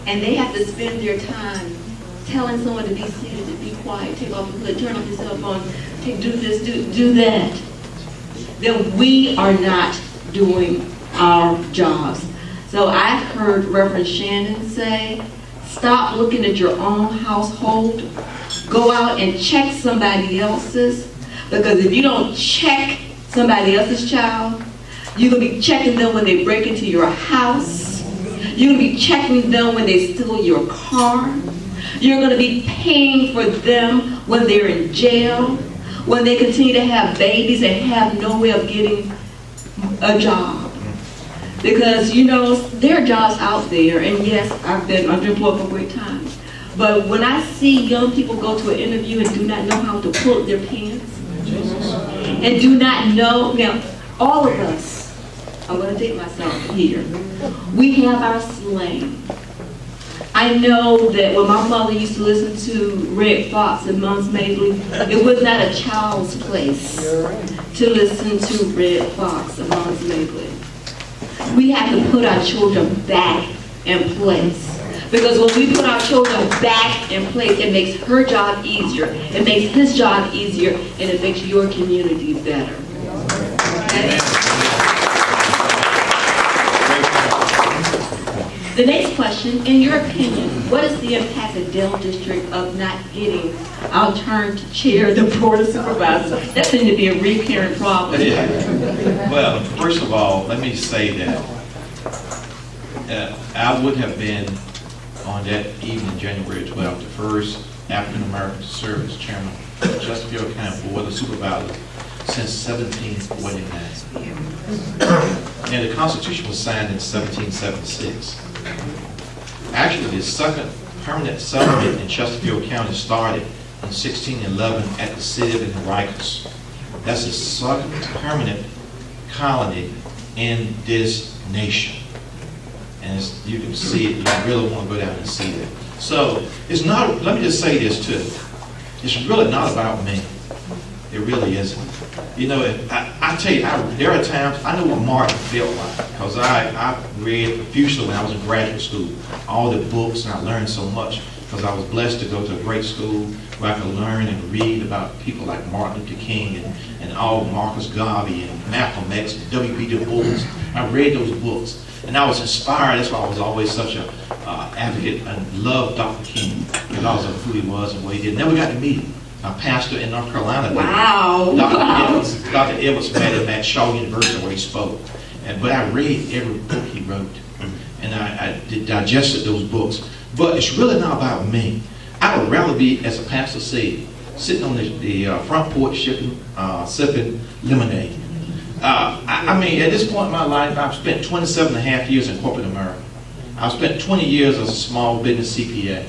and they have to spend their time telling someone to be seated, to be quiet, take off the hood, turn off your cell phone, do this, do that, then we are not doing our jobs. So I've heard Reverend Shannon say, stop looking at your own household, go out and check somebody else's, because if you don't check somebody else's child, you're going to be checking them when they break into your house. You're going to be checking them when they steal your car. You're going to be paying for them when they're in jail, when they continue to have babies and have no way of getting a job. Because, you know, there are jobs out there, and yes, I've been underemployed for a great time. But when I see young people go to an interview and do not know how to pull up their pants, and do not know, now, all of us, I'm going to date myself here, we have our slang. I know that when my mother used to listen to Red Fox and Mums Mabley, it was not a child's place to listen to Red Fox and Mums Mabley. We have to put our children back in place. Because when we put our children back in place, it makes her job easier, it makes his job easier, and it makes your community better. Okay? The next question, in your opinion, what is the impact of Dale District of not getting our turn to chair the Board of Supervisors? That seems to be a recurring problem. Yeah. Well, first of all, let me say that I would have been on that evening, January 12th, the first African American to serve as chairman of the Chesterfield County Board of Supervisors since 1749. And the Constitution was signed in 1776. Actually, the second permanent settlement in Chesterfield County started in 1611 at the city of Henricus. That's the second permanent colony in this nation. And as you can see it, you really want to go down and see that. So it's not, let me just say this too. It's really not about me. It really isn't. You know, I tell you, there are times, I know what Martin felt like, because I read profusely when I was in graduate school, all the books, and I learned so much, because I was blessed to go to a great school where I could learn and read about people like Martin Luther King and all Marcus Garvey and Malcolm X and W.B. Du Bois. I read those books, and I was inspired. That's why I was always such an advocate and loved Dr. King because of who he was and what he did. Never got to meet him. A pastor in North Carolina. Wow. Dr. Edwards met him at Shaw University where he spoke. But I read every book he wrote. And I digested those books. But it's really not about me. I would rather be, as a pastor said, sitting on the front porch sipping lemonade. I mean, at this point in my life, I've spent 27 and a half years in corporate America. I've spent 20 years as a small business CPA.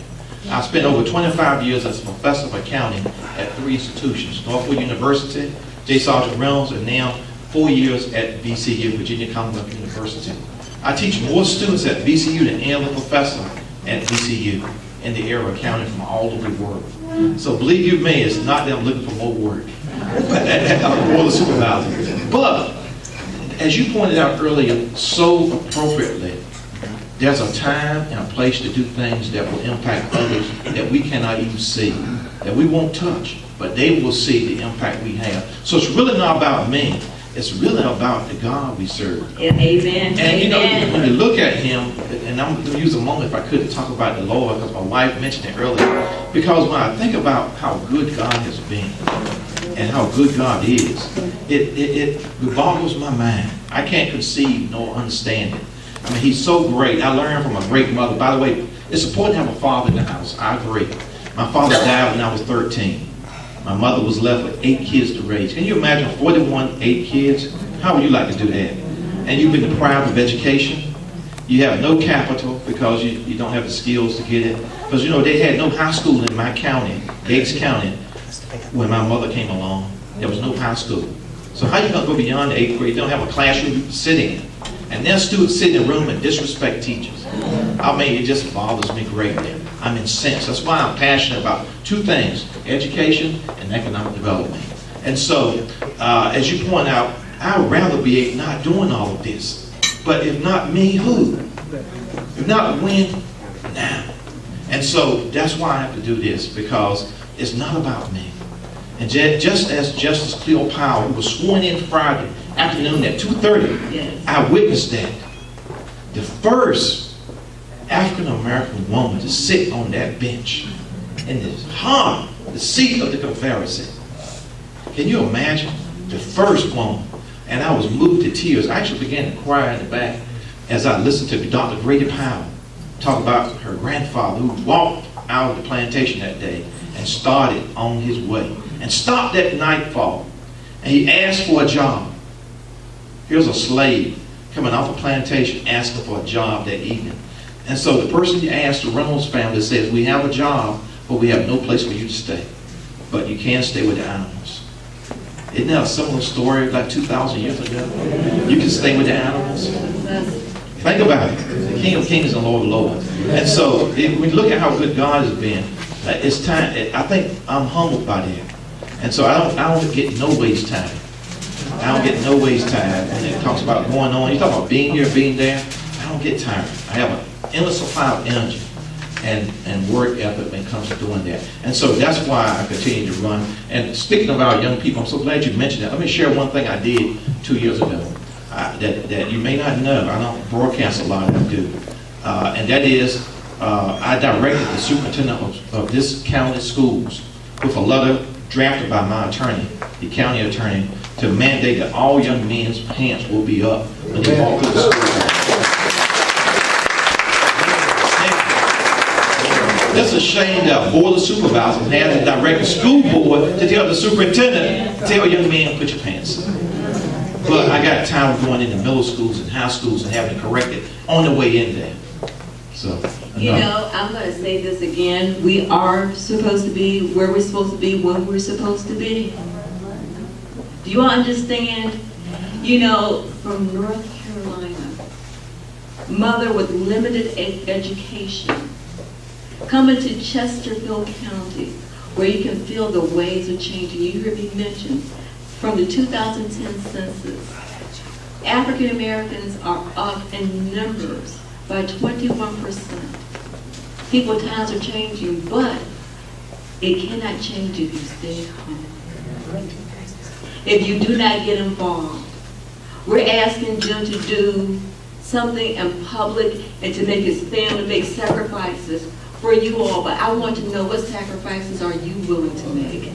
I spent over 25 years as a professor of accounting at 3 institutions, Norfolk University, J. Sergeant Reynolds, and now 4 years at VCU, Virginia Commonwealth University. I teach more students at VCU than any other professor at VCU in the area of accounting from all over the world. So believe you me, it's not that I'm looking for more work at the Board of Supervisors. But, as you pointed out earlier, so appropriately, there's a time and a place to do things that will impact others that we cannot even see, that we won't touch, but they will see the impact we have. So it's really not about me. It's really about the God we serve. Amen. And you know, when you look at him, and I'm going to use a moment if I could to talk about the Lord, because my wife mentioned it earlier, because when I think about how good God has been and how good God is, it boggles my mind. I can't conceive nor understand it. I mean, he's so great. I learned from a great mother. By the way, it's important to have a father in the house. I agree. My father died when I was 13. My mother was left with 8 kids to raise. Can you imagine 41, 8 kids? How would you like to do that? And you've been deprived of education. You have no capital because you don't have the skills to get it. Because, you know, they had no high school in my county, Gates County, when my mother came along. There was no high school. So how are you going to go beyond the 8th grade? You don't have a classroom you can sit in. And then students sit in a room and disrespect teachers. I mean, it just bothers me greatly. I'm incensed. That's why I'm passionate about 2 things, education and economic development. And so, as you point out, I'd rather be not doing all of this. But if not me, who? If not when, now. And so that's why I have to do this, because it's not about me. And just as Justice Cleo Powell, who was sworn in Friday afternoon at 2:30, Yes. I witnessed that. The first African-American woman to sit on that bench in the seat of the Confederacy. Can you imagine? The first woman. And I was moved to tears. I actually began to cry in the back as I listened to Dr. Grady Powell talk about her grandfather who walked out of the plantation that day and started on his way and stopped at nightfall. And he asked for a job. Here's a slave coming off a plantation asking for a job that evening. And so the person he asked, the Reynolds family, says, we have a job, but we have no place for you to stay. But you can stay with the animals. Isn't that a similar story like 2,000 years ago? You can stay with the animals. Think about it. The King of Kings and Lord of Lords. And so when you look at how good God has been, it's time. I think I'm humbled by that. And so I don't get no waste time. I don't get no waste time when it talks about going on. You talk about being here, being there. I don't get tired. I have an endless supply of energy and work effort when it comes to doing that. And so that's why I continue to run. And speaking of our young people, I'm so glad you mentioned that. Let me share one thing I did 2 years ago that you may not know. I don't broadcast a lot, I do. And that is, I directed the superintendent of this county schools with a letter drafted by my attorney, the county attorney, to mandate that all young men's pants will be up when they walk through the school. It's a shame that board of supervisors has to direct the school board to tell the superintendent, tell young men, put your pants up. But I got time of going into middle schools and high schools and having to correct it on the way in there. So, you know, I'm going to say this again. We are supposed to be where we're supposed to be when we're supposed to be. Do you understand? You know, from North Carolina, mother with limited education, coming to Chesterfield County, where you can feel the waves are changing. You heard me mention, from the 2010 census, African Americans are up in numbers by 21%. People, times are changing, but it cannot change if you stay at home. If you do not get involved. We're asking Jim to do something in public and to make his family make sacrifices for you all, but I want to know, what sacrifices are you willing to make?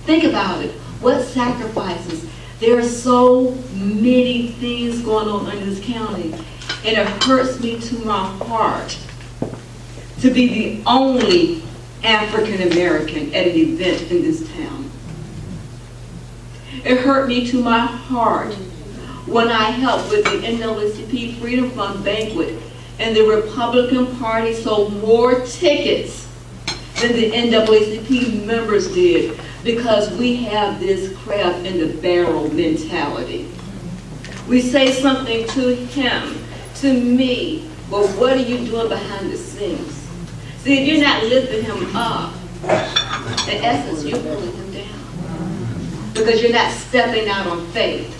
Think about it. What sacrifices? There are so many things going on in this county, and it hurts me to my heart to be the only African American at an event in this town. It hurt me to my heart when I helped with the NAACP Freedom Fund banquet and the Republican Party sold more tickets than the NAACP members did, because we have this crab in the barrel mentality. We say something to him, to me, but what are you doing behind the scenes? See, if you're not lifting him up, in essence, you're pulling him down, because you're not stepping out on faith.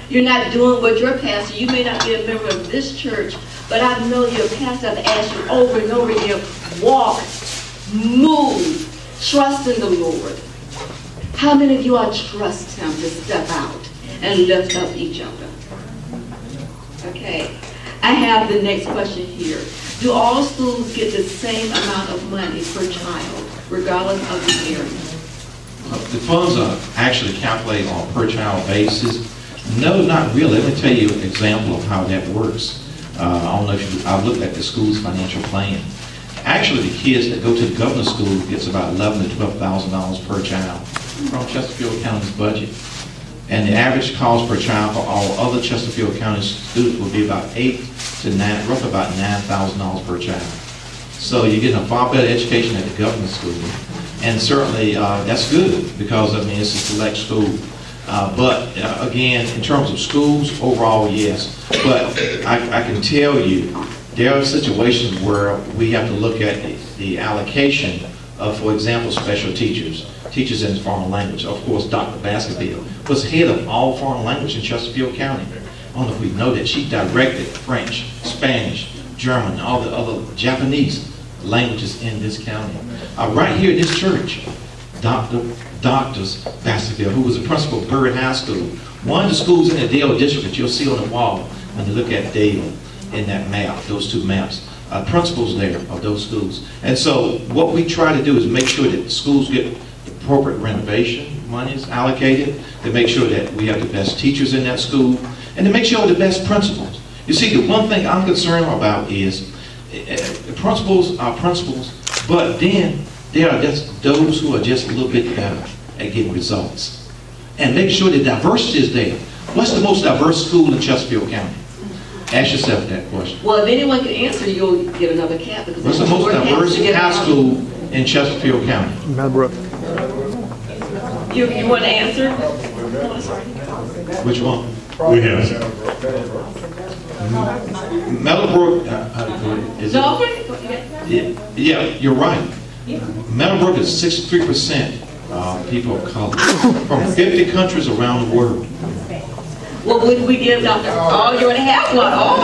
You're not doing what your pastor, you may not be a member of this church, but I know your pastor has asked you over and over again, walk, move, trust in the Lord. How many of you all trust him to step out and lift up each other? Okay, I have the next question here. Do all schools get the same amount of money per child, regardless of the area? The funds are actually calculated on a per child basis. No, not really. Let me tell you an example of how that works. I don't know if I've looked at the school's financial plan. Actually, the kids that go to the governor's school gets about $11,000 to $12,000 per child from Chesterfield County's budget. And the average cost per child for all other Chesterfield County students would be about roughly about $9,000 per child. So you're getting a far better education at the governor's school. And certainly that's good, because, I mean, it's a select school. But again, in terms of schools, overall, yes. But I can tell you, there are situations where we have to look at the allocation of, for example, special teachers in foreign language. Of course, Dr. Baskerville was head of all foreign language in Chesterfield County. I don't know if we know that. She directed French, Spanish, German, all the other Japanese languages in this county. Right here in this church, Doctors Chesterfield, who was the principal of Bird High School, one of the schools in the Dale district that you'll see on the wall when you look at Dale in that map, those two maps. Principals there of those schools. And so what we try to do is make sure that schools get the appropriate renovation monies allocated, to make sure that we have the best teachers in that school, and to make sure the best principals. You see, the one thing I'm concerned about is principals are principals, but then there are just those who are just a little bit better at getting results. And make sure the diversity is there. What's the most diverse school in Chesterfield County? Ask yourself that question. Well, if anyone can answer, you'll get another cap. What's the most diverse high school in Chesterfield County? Meadowbrook. You want to answer? Which one? We have. Meadowbrook, is No, it? Yeah, you're right. Meadowbrook is 63% people of color from 50 countries around the world. Well, would we give Dr. Oh, you already have one. Oh.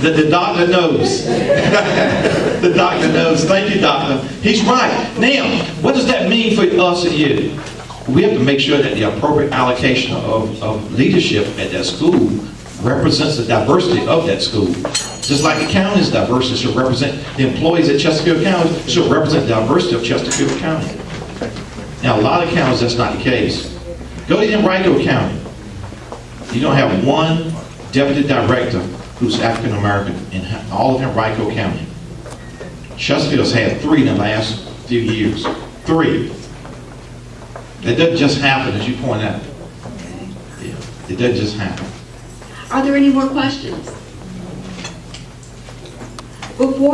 The doctor knows. The doctor knows. Thank you, doctor. He's right. Now, what does that mean for us and you? We have to make sure that the appropriate allocation of leadership at that school represents the diversity of that school. Just like the county's diversity should represent the employees at Chesterfield County, should represent the diversity of Chesterfield County. Now, a lot of counties, that's not the case. Go to Henrico County. You don't have one deputy director who's African American in all of Henrico County. Chesterfield's had 3 in the last few years. 3. That doesn't just happen, as you point out. Yeah, it doesn't just happen. Are there any more questions? Before